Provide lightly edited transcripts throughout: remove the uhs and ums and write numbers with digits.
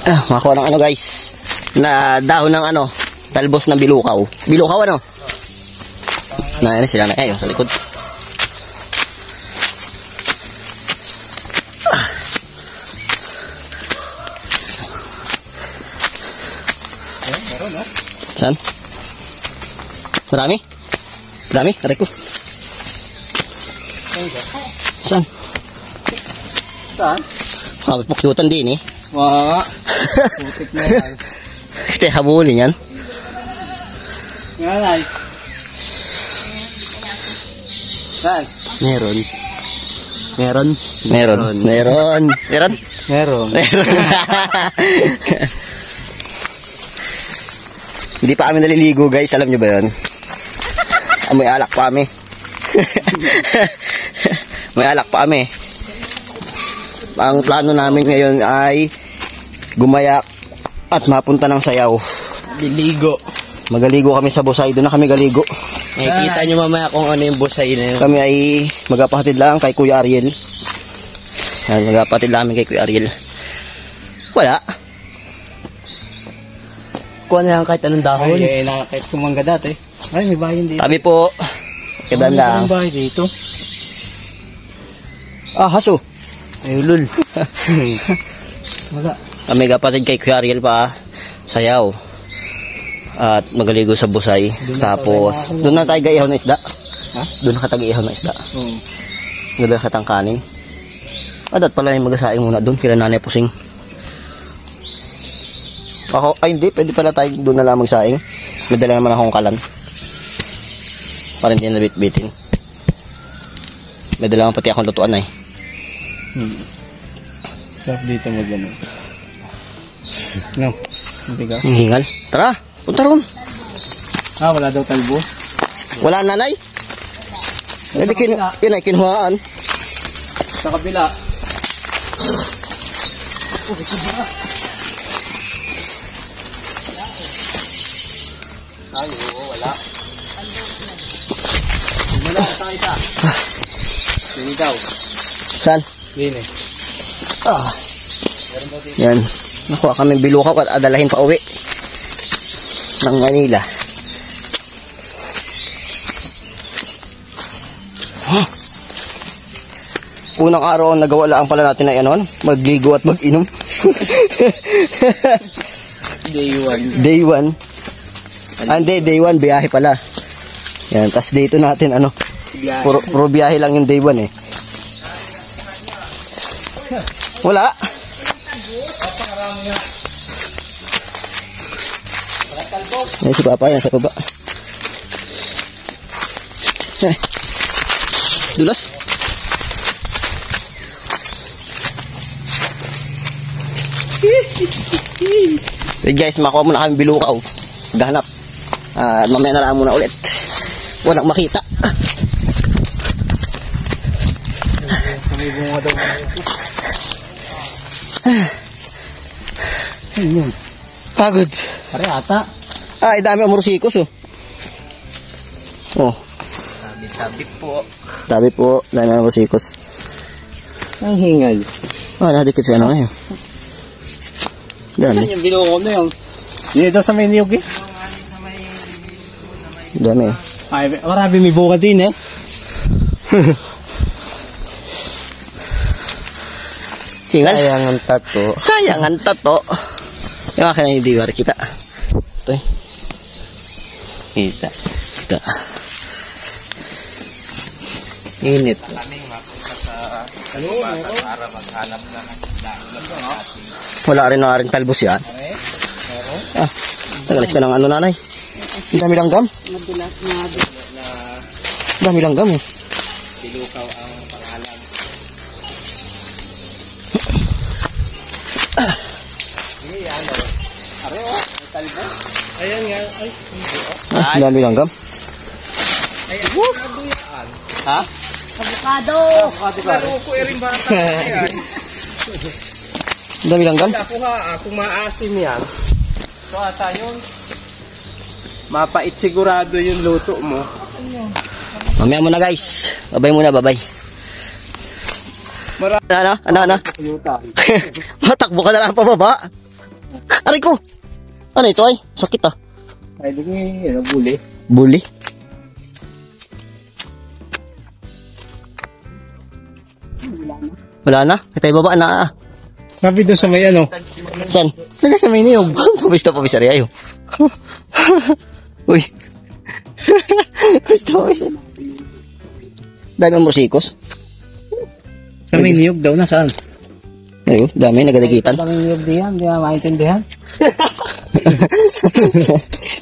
Makakuha ng ano guys, na dahon ng ano, talbos ng bilukaw. Bilukaw ano? Na yan sila na kayo sa likod. Meron no? Saan? Marami? Marami? Aray ko. Saan? Saan? Pukyutan din eh. Wala. Putik na yan. Kita habulin yan. Ngayon. Saan? Meron. Meron? Meron. Meron. Meron? Meron. Meron. Hindi pa kami naliligo guys, alam nyo ba yun? May alak pa kami. May alak pa kami. Ang plano namin ngayon ay gumayak at mapunta ng Sayaw. Diligo. Magaligo kami sa Busay, doon na kami galigo. Nakikita nyo mamaya kung ano yung Busay na yun. Kami ay magapatid lang kay Kuya Ariel. Yan, magapatid lang kami kay Kuya Ariel. Wala. Kuha na lang kahit anong dahon. Ay, kahit kumangga dati. Ay, may bahay dito. Sabi po, kiban lang. May bahay dito. Ah, haso. Ay, ulul. Wala. Kami magapatid kay Kuya Ariel pa, Sayaw. At magaligo sa Busay. Tapos, doon na tayo gaihaw na isda. Ha? Doon na katag-ihaw na isda. Doon na katangkanin. Adat pala yung magasaing muna doon. Kila Nanay Pusing. Ako, ay hindi. Pwede pala tayo doon na lang magsaing. May dala naman akong kalan. Para hindi na bit-bitin. May dala naman pati akong lutuan eh. Sarap dito mo gano'n. No? Hindi ka? Hingal. Tara! Punta ron. Ah, wala daw talbo? Wala nanay? Hindi kinuhaan. Sa kabila. Ay, oo, wala. Wala, sa isa. Sini daw. Saan? Sini. Ah. Yan. Nakuha kami bilukaw at adalahin pa uwi ng Manila. Huh. Unang araw nagawa lang pala natin na yan, magligo at mag-inom. Day 1. Day 1. Hindi, day 1 biyahe pala. Yan, tas dito natin puro biyahe lang yung day 1 eh. Wala. Yan si Papa, yan sa baba. Dulas. So guys, makuha muna kami bilukaw. Gahanap. Mamaya na lang muna ulit. Walang makita. Pagod. Pare ata. Ay, dami ang mursikos oh. Tabi po. Tabi po, dami ang mursikos. Ang hingal. Nadikit siya ngayon. Dami. Saan yung binuko na yun? Hindi daw sa may niyog eh. Dami. Ay, marami may buka din eh. Hingal? Sayang ang tato. Sayang ang tato. Yung akin ang hindi kita. Ito eh. Kita. Kita. Init. Wala rin na rin talbos yan. Tagalis ka ng nanay. Ang dami langgam. Dami langgam eh. Bilukaw ang pangalan. Ayan nga. Ay, Dami langgam. ha? Avocado! Laro ko rin bata yan. Dami langgam. Ako kung maasim yan. So ata yun. Mapait sigurado yung luto mo. Mamaya muna guys. Babay muna, babay. Ano? Yuta. Matakbo ka na lang pababa. Aray ko! Ano ito ay? Sakit ah. Ay, di nga, buli. Bully. Wala na? Kita baba na ah. Sabi doon sa may ano. Saan? Saan sa may niyog? Pabis na pabis ari ayo. Uy. Pabis na pabis. Dami ang musikos. Sa may niyog daw na saan? Ayun, dami nagadikitan. Sa may niyog diyan, di ba maintindihan?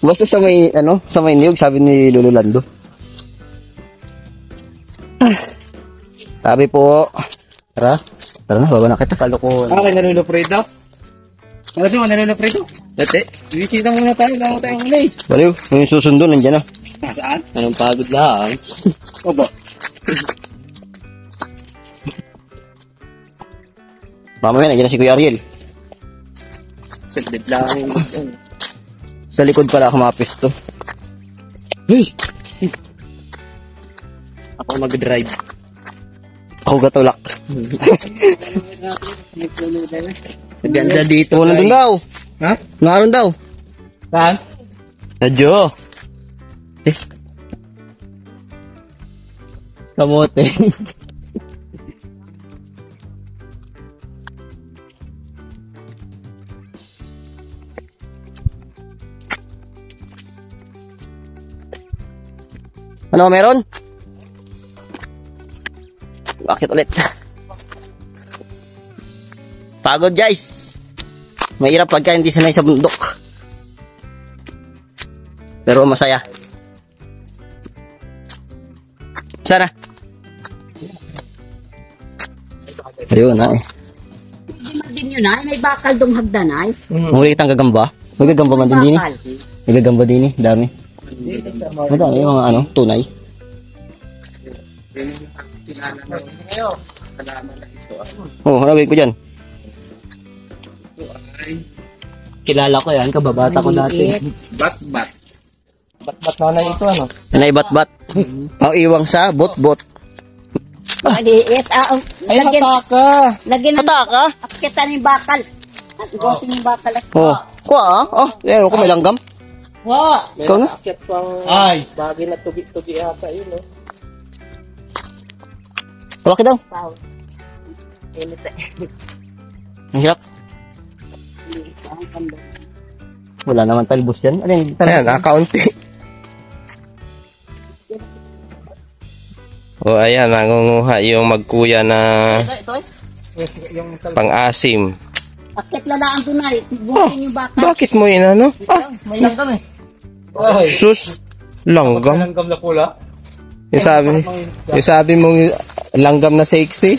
Basta sa may, ano, sa may niyog, sabi ni Lolo Lando. Sabi po, tara na, baba na kita. Kalukuhan. Okay, nanulo prito. Ano siya, nanulo prito? Dati, bisita muna tayo, bago tayong ulay. Baliw, yung susundo, nandiyan na. Saan? Anong pagod lang? Obo. Mamaya, nandiyan na si Kuya Ariel. Saglit lang. Sa likod pala ako mapisto. Hey! Ako mag-drive. Ako gatulak. Ganda dito. Oo, nandun daw. Ha? Naroon daw. Saan? Nadyo. Kamote. Ano meron? Bakit ulit? Pagod guys. Mahirap pagka hindi sanay sa bundok. Pero masaya. Sana. Ayun na eh. Din yun ay, may bakal dong hagdanay. Muli kitang gagamba. May gagamba man din din eh. May gagamba din eh. Dami. Madami yung mga ano, tunay. Oo, nalagay ko dyan. Kilala ko yan, kababata ko dati. Bat-bat. Bat-bat na na ito, ano? Nanay bat-bat. Ang iwang sa bot-bot. Maliit. Ay, hataka! Lagyan ng Hataka? akitan ng bakal. At igotin yung bakal at Oo. Kuha ah. Oh, ako may langgam. Wa! Ikaw na? Akyat pang bagay na tugi-tugi ata yun, no? Bakit daw? pao. Init eh. Ang hirap. Wala naman talbos yan. Ano yung talbos? Ayan, nakaunti. O, ayan, nangunguha yung magkuya na Ito eh. pang-asim. Akit lalaan tunay. Bukin yung bakal. Bakit mo yun, ano? May langgam eh. Sus, langgam. Langgam na pula. Yung sabi mong langgam na sexy.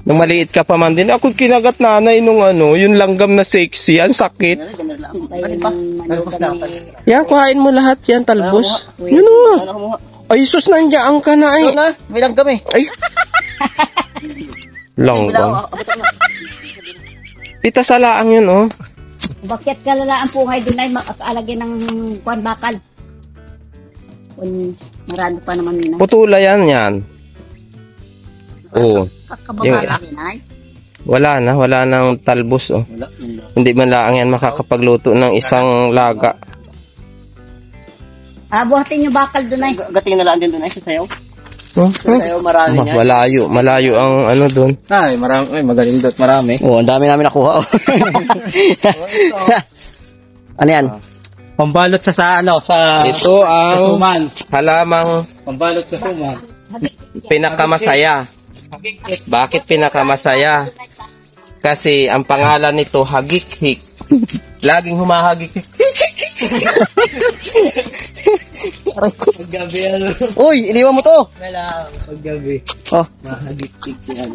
Nung maliit ka pa man din, ako kinagat nanay nung ano, yung langgam na sexy, ang sakit. Yan, kuhain mo lahat yan, talbos. Yun o. Ay, sus, nandiyan ka na ay. Ito na, may langgam eh. Ay. Langgam. Pita sa laang yun, oh. Bakit ka lalaan po ngayon doon ay makaalagay ng kuwan bakal? Kung marami pa naman yun ay. Putula yan. Oo. Kakababala din ay. Wala nang talbos, oh. Hindi man lang yan makakapagluto ng isang laga. Buhatin yung bakal doon ay. Gating na lang din doon ay sa sayaw. Oh, Sa sayaw marami niya. malayo ang ano doon. Ay, marami. Ay, magaling dot. Marami. Oo, ang dami namin nakuha. Oh. Ano yan? Pambalot sa ano, sa Ito ang suman. halamang Pambalot sa suman. pinakamasaya. Bakit pinakamasaya? Kasi ang pangalan nito Hagik-hik. Laging humahagik-hik. Paggabi ano. Uy, iniwan mo to. Wala. Paggabi. Oh, Mahagik-tik yan.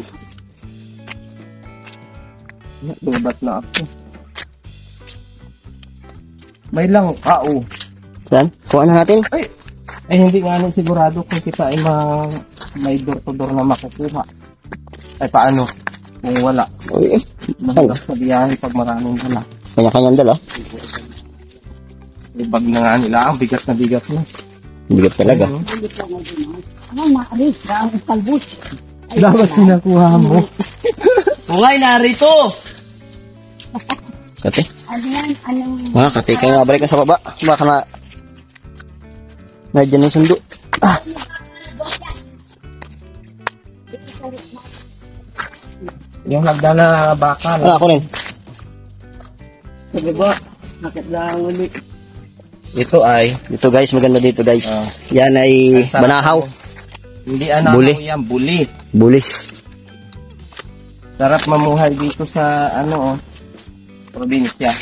Lubat na ako. May lang, oh. saan? Kuha na natin. Ay, hindi nga nang sigurado kung kita ay may door-to-door na makukuha. Ay, paano? Kung wala. Uy, Mahirap sa biyahe pag maraming dala. kanya-kanyang dala. Ibag na nga nila, ang bigat na bigat na. Bigat talaga. Hindi ka nga doon ay. Ay, maalis. Raang talbos. Ay, Dapat pinakuha mo. Bungay, narito! Kati. Ano yan? Anong... Mga kati, kayo nga balik ka sa baba. Baka na... Medyan yung sundo. Ah, Yung hagdan na bakal. ano ako rin. Sa baba. Nakit lang ulit. Ito ay, Dito guys, maganda dito guys. Ah. Yan ay Ang sarap banahaw. hindi anahaw Buli. yan, buli. Bulis. Sarap mamuhay dito sa ano, probinsya.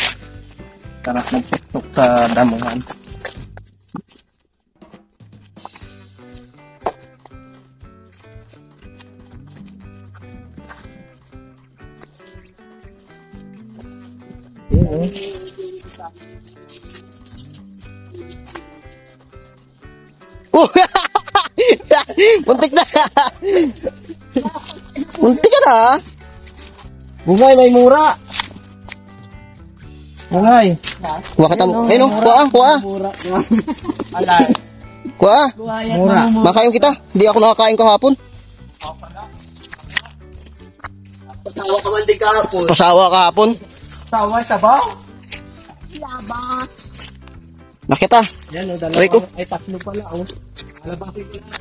Sarap nagtuktok sa damuhan. Yun, oh. Oh! Muntik na. Muntik ka na. Bungay, may mura. Bungay. Kuha ka tam. Ayun, kuha, kuha. Mura. Alay. Kuha. Mura. Makain kita. Hindi ako nakakain kahapon. Pasawa ka man din kahapon. Pasawa kahapon. Taway sa baw. Laba. Nakita. Yan o, Aray ko. Ay, tatlo pala o. Alabakin ko na.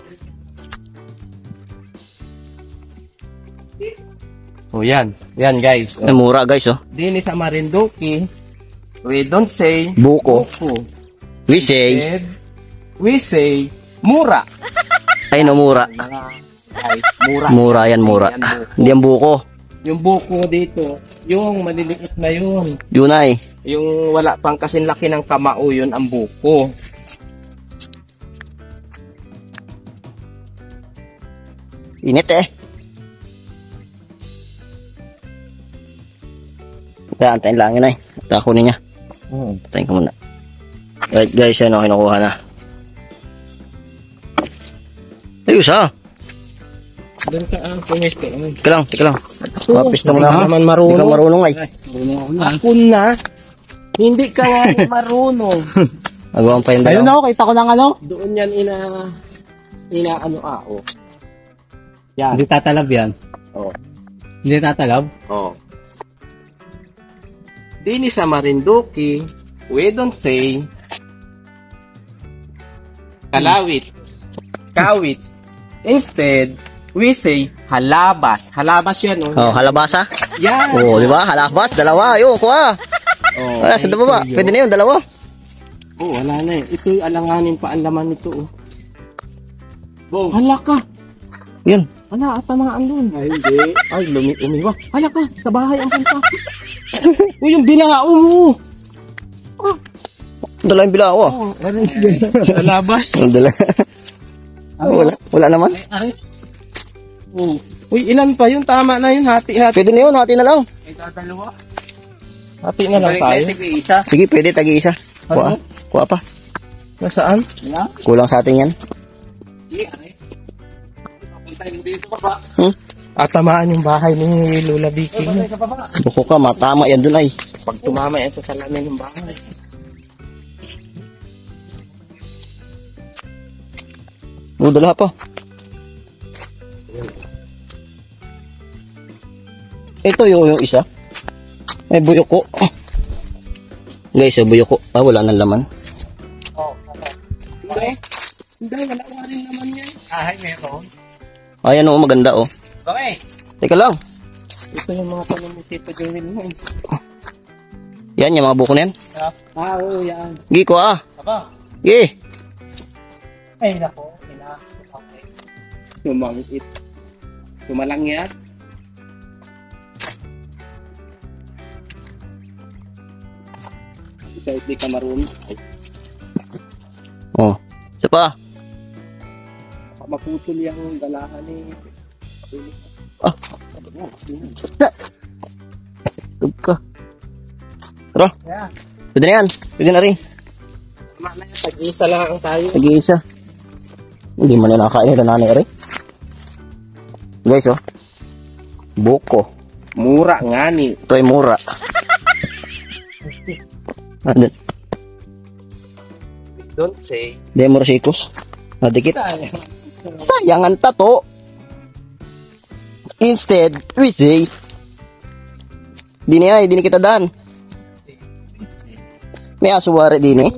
O yan. Yan guys. Ay, mura guys oh. Dini sa Marinduque, we don't say Buko. buko. We say. Instead, we say mura. Ay no, mura. Guys, mura. Mura yan, mura. Yan, buko. Hindi ang buko. Yung buko dito, yung maliliit na yun. Yun ay. Yung wala pang kasing laki ng kamao, yun ang buko. Init eh. Kaya antayin lang yun ay. Takunin niya. Antayin ko muna. Right guys, yan o, kinukuha na. Ayos ha. Doon ka ang pumisto. Tika lang. Kapis na muna ha. naman Hindi marunong. ka marunong ay. Marunong ako na. Ako na. Hindi ka nga marunong. Nagawan pa yung Ayun dalawa. ako, kita ko ng ano. Doon yan inaano. Yan. Hindi tatalab yan. Oh. Hindi tatalab. Oh. Dini sa Marinduque, we don't say kalawit. Kawit. Instead, we say halabas. Halabas yan, oh. Oh, halabasa. Yan. Oh, di ba? Halabas, dalawa. Ayun, kuha. Oh, Wala, sa baba. Pwede na yun, dalawa. oh, wala na eh. Ito yung alanganin pa ang laman nito, oh. Hala ka. Yun. Hala, atamaan doon. Ay, hindi. Ay, umiwa. Hala ka, sa bahay ang punta. Uy, yung bilao mo. Dala yung bilao ah. Halabas. Ang dala. Wala naman. Aray. Oh. Uy, ilan pa yun? Tama na yun. Hati-hati. Pwede na yun, hati na lang. May dadalawa. Hati na lang tayo. Sige, isa. Sige, pwede, tagi-isa. Kuha. Kuha pa. Nasaan? Yan. Kulang sa atin yan. Sige, aray. Papuntay mo dito pa ba? Tamaan yung bahay ni Lola Vicky. Papuntay ka pa ba? Buko ka, matama yan dun ay. Pag tumama yan sa salamin ng bahay. Dala pa. Ito yung isa. May buyoko. Guys, yung buyoko. Wala nang laman. Hindi. Hindi, wala rin naman yan. Ay, meron. Ayan o, maganda o. Okay. Teka lang. Ito yung mga tanong ni Tito Joel mo. Yan, yung mga buko na yan. Oo, yan. Gi, kuha. Aba. Gi. Ay, nako. Okay. Sumangit. Sumalang yan. Kahit di ka marunong. Ay, Oh. Isa pa. baka maputol yung dalahan ni... Ah. Tug ka. Tara. Yeah. Pwede na yan. Pwede na rin. Tama na yan. Tag-isa lang tayo. Nag-iisa. Hindi man na nakakain na nanay rin. Guys, oh. Buko. Mura nga ni. Ito ay mura. Ano? Don't say. Demorsikos. Nadikit. Sayang ang tato. Instead, we say, di na kita dan. May asuwari din eh.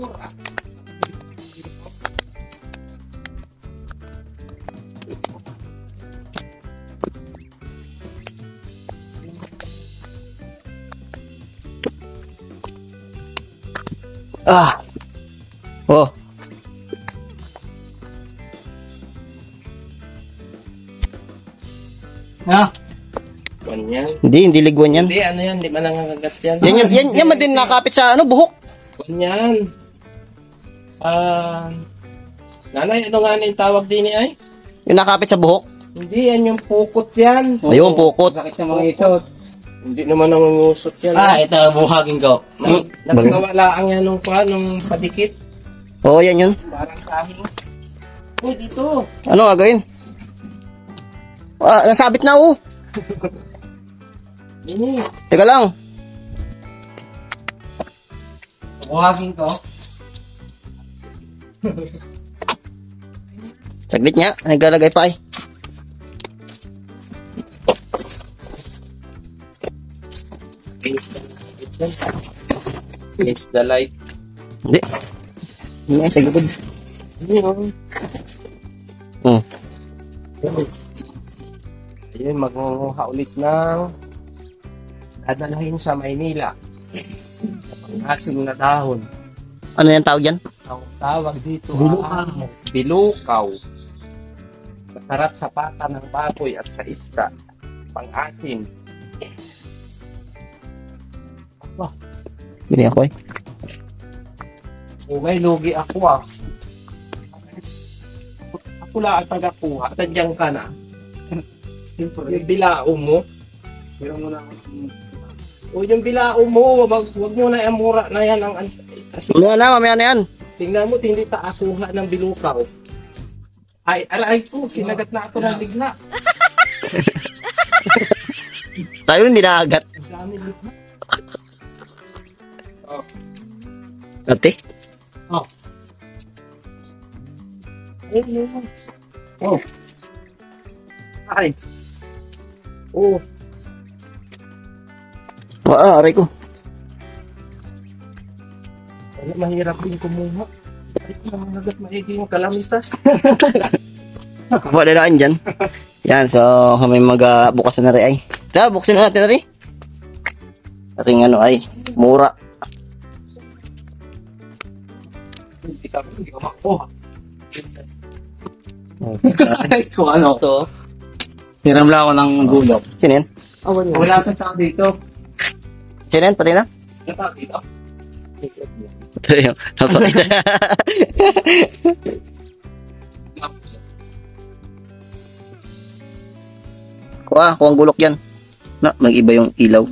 Ah. Oh. Ha? Ganyan. Hindi liguan yan. Hindi, ano yan, hindi man nangangagat yan. Yan man din nakapit sa ano, buhok. Ganyan. Nanay, ano nga na yung tawag din ay? Yung nakapit sa buhok. Hindi, yan yung pukot yan. Ayun, pukot. Sakit ng mga isot. Hindi naman nangungusot yan. Ito, buhagin ko. Nakakawalaan yan nung padikit. Oo, yan yun. Parang sahing. Uy, dito. Ano gagawin? Ah, nasabit na oh. Ini. Teka lang. Buhagin ko. Saglit niya. Naglalagay pa eh. It's the light. Hindi. Hindi, sa gilid. Hmm. Ayun, magngunguha ulit ng dadalhin sa Maynila. Asim na dahon. Ano yung tawag yan? Ang tawag dito Bilukaw. bilukaw. Masarap sa pata ng baboy at sa isda. Pang-asim. Bili ako eh. O may lugi ako Ako lang ang tagakuha. Tadyang ka na. Yung bilao mo. Pero muna ako. O yung bilao mo, wag mo na yung mura na yan. Kasi Mamaya na yan. tingnan mo, hindi taasuha ng bilukaw. Ay, aray ko, kinagat na ako ng ligna. Tayo hindi naagat. Ang dami ligna. Ate? Ayun. Oh. Ay. Oh. Aray ko. Wala, mahirap din kumuha. Ay, nangagat maigi yung kalamitas. Wala na dyan. Yan, so may bukas na rin ay. Tara, buksin na natin rin. Ating ano ay, mura. Hindi ko makuha. Kung ano to. Hiram lang ako ng gulok. Sino yan? Wala sa tao dito. Sino yan? Pati na? Ano tao dito? Ito yung napakita. Kuha ang gulok yan. Na, mag-iba yung ilaw.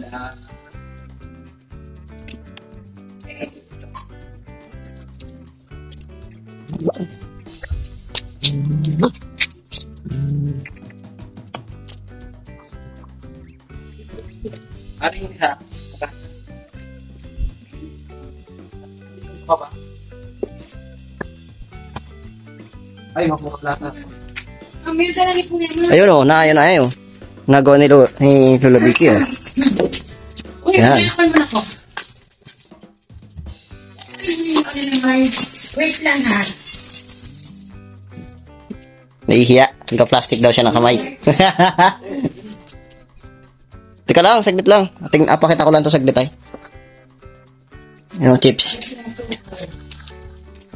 Ano yung isa? Baba. Ay, makuha na. Ayun o, ayun na ayun. Nagawa ni Lola Vicky o. Yan. Wait lang ha. Nahihiya. Nagka-plastic daw siya ng kamay. Teka lang, saglit lang. Apakita ko lang to saglit ay. Yung chips.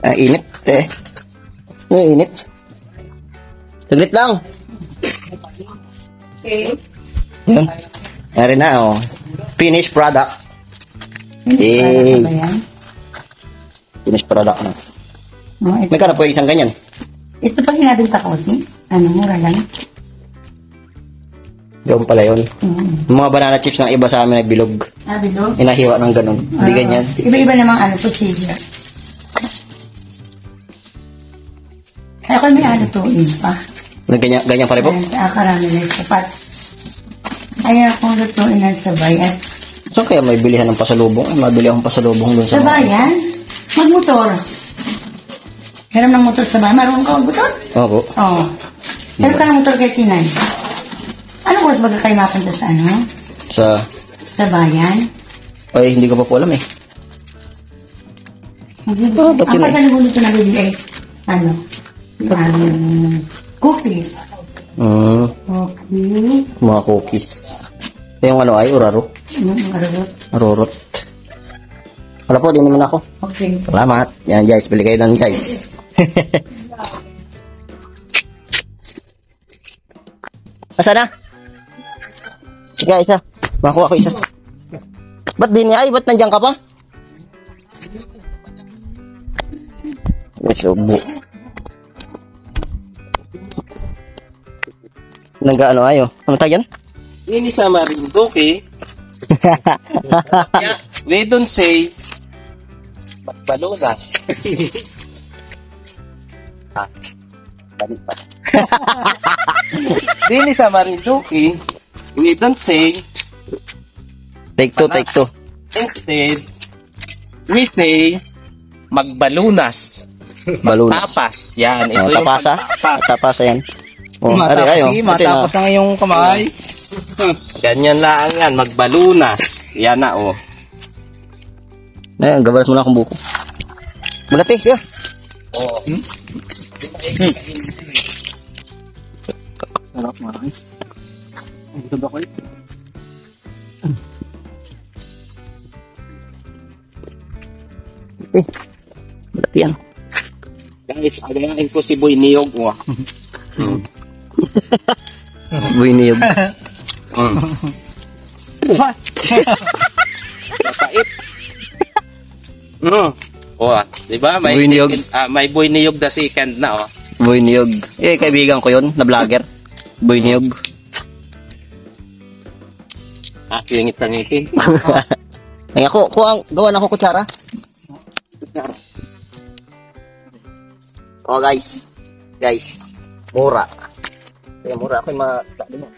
Init. Init. Saglit lang. Okay. Yun. Meron na oh. Finished product. Eh. Finished product na. May kana po isang ganyan. Ito pa hinabinta ko si. Ano, mura lang. Yung pala yun. Yung mga banana chips ng iba sa amin ay bilog. Bilog? Inahiwa ng ganun. Hindi ganyan. Iba-iba namang ano, procedure. Kaya ko may ano to, pa. Ganyan pa rin po? Karami na sapat. Kaya kung lutuin ng sabay at Saan kaya may bilihan ng pasalubong? Mabili akong pasalubong doon sa sabayan, magmotor. Hiram ng motor sa bahay. Marunong ka magmotor? Opo. Oo. Hiram ka ng motor kay Tinay. Anong oras baga kayo mapunta sa ano? Sa... Sa bayan? Ay, hindi ko pa po alam eh. ba't Ang yun eh? pasalubong nito nabibigay, ano, cookies. Okay. Mga cookies. Yung ano ay, uraro. Arot. Arurot. Wala po, di naman ako. Okay. Salamat. Yan guys, bili kayo doon guys. Asa na? Sige, isa. Makuha ko isa. Ba't di niya? Ay, ba't nandiyan ka pa? Ay, subo. Nag-ano ayo? Ano tayo yan? Ini sa Marinduque. They don't say magbalunas. Balik pa. Dini sa Marinduque, we don't say, Take two, take two. instead, we say magbalunas. Balunas. Tapas. Yan, ito Oh, yung tapasa? pagtapas. Tapasa yan. Oh, ari ayo. Matapos ang iyong kamay. Ganyan lang yan, magbalunas. Yan na, oh. Ayan, gabalas mo na akong buko. Malati, yeah. Oh. Sarap nga. Ito ba ko? Malati yan. Guys, agayain ko si Boy Niyog, oh. Buhay niyog. Mapait. Oh, di ba? May Boy Niyog. may Boy Niyog the second na, oh. Buhay niyog. Eh, kaibigan ko yun, na vlogger. Buhay niyog. Kingit ang ngipin. Ay, ako, gawa na ako kutsara. Oh, guys. Guys. Mura. Kaya mura ako yung dali mo.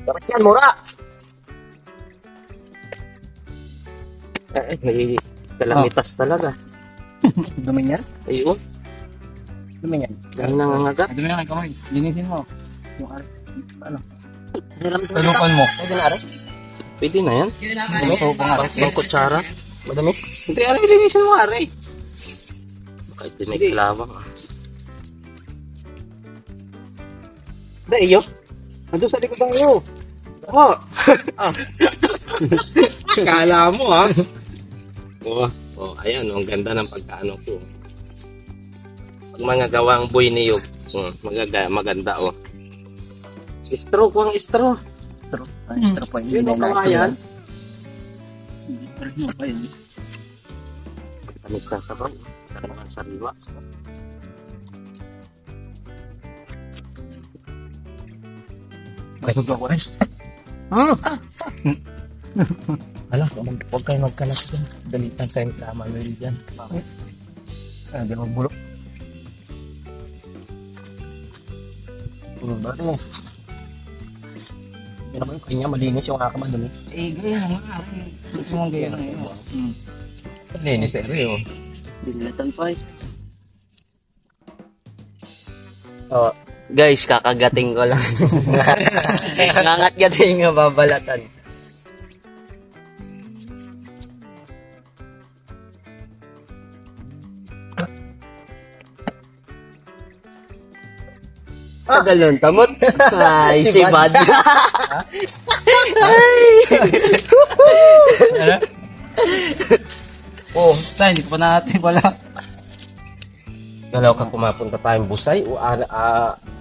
Tapos yan, mura. May kalamitas talaga. Dumi yan? Ayun. Dumi yan. Dahil nangangagat. Dumi yan ang kamay. Linisin mo. Yung ano? Talukan Talukan mo. Pwede na, Ares? Pwede na yan. Ito pa nga. Bang kutsara. Madami? Hindi, ano ilinisin mo, Aray? Kahit di may kilawang, ah. Da, iyo. Ando sa likod ng iyo. Oo. Kala mo, ha? Ayan, ang ganda ng pagkaano ko. Pag mga gawang Boy Niyog, maganda, oh. Straw ko ang straw. Extra pa Yun ang kawayan. Tamis na sabay. Saka naman sariwa. Ito ba ko rin? Alam ko, huwag kayo magkalas dyan. Dalitan kayo tama nyo dyan. Bakit? Hindi magbulok. Dati. Hindi naman yung kanya malinis yung aking madumi. Eh, ganyan nga. Gusto mong ganyan ngayon. Linis, ere, oh. Dinilatan pa eh. Oh, guys, kakagating ko lang. Nangat-gating nga babalatan. Tagalon, tamot. Ay, si Bad. Oh, hindi ko pa natin wala. Galaw ka pumapunta tayong busay o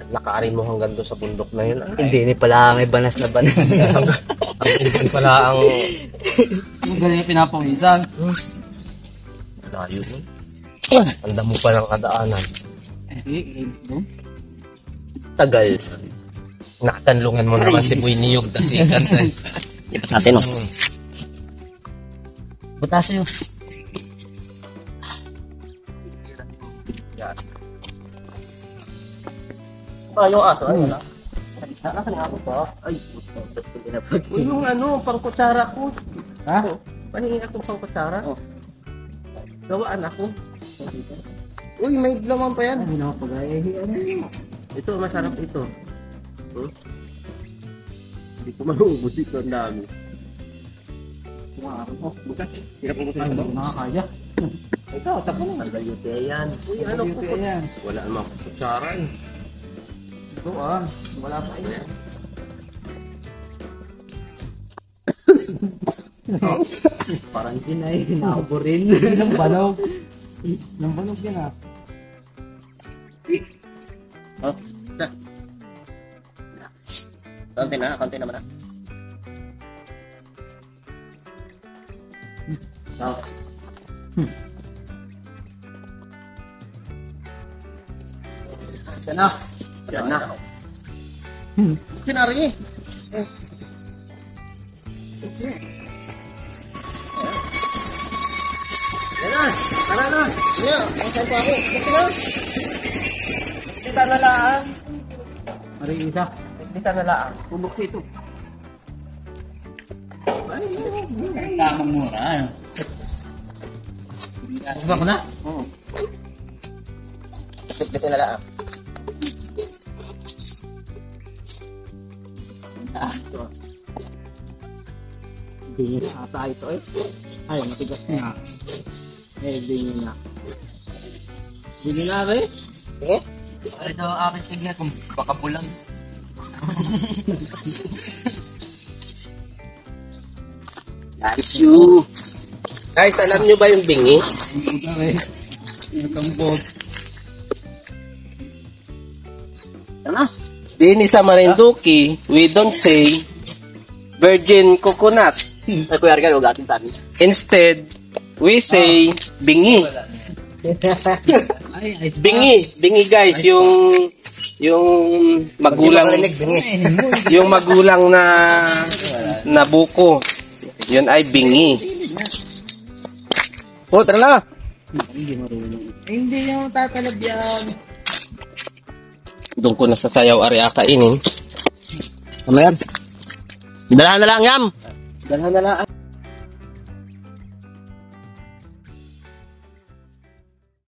nakaarin mo hanggang doon sa bundok na yun. Hindi ni pala ang banas na banas. Hindi pala ang Ang galing yung pinapawisan. layo mo. Tanda mo pa ng kadaanan. Doon? Tagal. Nakatanlungan mo naman si Boy Niyog dasikan. Ipas natin, oh. Butas yun. Yung aso, ayun na. Nasa nga ako pa. Ay, Yung ano, pang kutsara ko. Ha? Pahingi ako pang kutsara. Gawaan ako. Uy, may laman pa yan. Hindi na ako pagaya. Ito, masarap ito. Hindi ko maubos ito, ang dami. Nakakaya. Ito, tapo na. Tagayute yan. Uy, ano po? Wala namang kutsara eh. Ito wala pa yan. Parang kinay, nakabo rin. Ng banog. Ng banog yan ah. Konti naman na. Yan na. Kinari eh. Yan na. Tara na. Yan. Masay pa ako. Kasi na. Kita na lang. Marisa. Kita na lang. Tubok ito. Tamang mura. Gusto ko na. Kita na lang. Dingin ata ito eh. Ay, matigas na. Dingin na. Dingin na rin. Eh? Ito aking tignan kung baka bulang. Thank you. Guys, alam nyo ba yung bingi? Nakambog. Yan na. Dini sa Marinduque, we don't say virgin coconut. Ay, Kuya Argan, huwag ating tabi. Instead, we say bingi. Ay, Bingi guys, yung magulang yung magulang na buko. Yun ay bingi. Oh, tara na. hindi yung tatalab yan. Doon ko nasasayaw ari akainin. Ano yan? Dala na lang, Yam. Dalhan na lang.